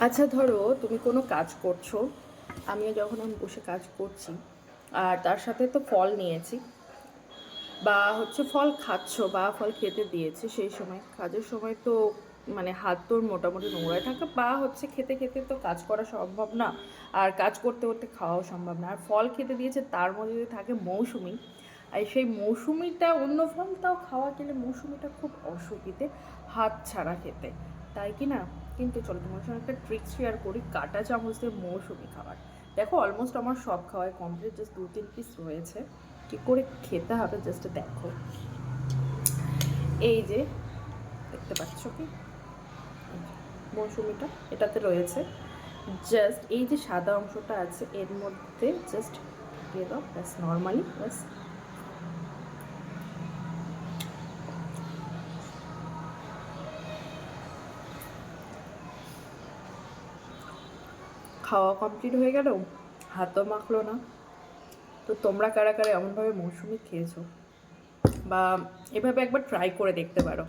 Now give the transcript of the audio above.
আচ্ছা ধরো তুমি কোনো কাজ করছো, আমিও যখন আমি বসে কাজ করছি আর তার সাথে তো ফল নিয়েছি বা হচ্ছে ফল খাচ্ছো বা ফল খেতে দিয়েছি, সেই সময় কাজের সময় তো মানে হাত তোর মোটামুটি নোংরায় থাকে বা হচ্ছে খেতে খেতে তো কাজ করা সম্ভব না, আর কাজ করতে করতে খাওয়াও সম্ভব না। আর ফল খেতে দিয়েছে তার মধ্যে যদি থাকে মৌসুমি, আর সেই মৌসুমিটা অন্য ফলটাও খাওয়া গেলে মৌসুমিটা খুব অসুবিধে, হাত ছাড়া খেতে, তাই কি না? কিন্তু চলো তোমার সঙ্গে একটা ট্রিক শেয়ার করি কাঁটা চামচ দিয়ে মৌসুমি খাওয়ার। দেখো অলমোস্ট আমার সব খাওয়াই কমপ্লিট, জাস্ট 2-3 পিস রয়েছে। কী করে খেতে হবে জাস্ট দেখো। এই যে দেখতে পাচ্ছ কি মৌসুমিটা এটাতে রয়েছে, জাস্ট এই যে সাদা অংশটা আছে এর মধ্যে জাস্ট দিয়ে দাও, ব্যাস নর্মালি ব্যাস। খাওয়া কমপ্লিট হয়ে গেল, হাতও মাখলো না। তো তোমরা কারা কারা এমনভাবে মৌসুমি খেয়েছো বা এভাবে একবার ট্রাই করে দেখতে পারো।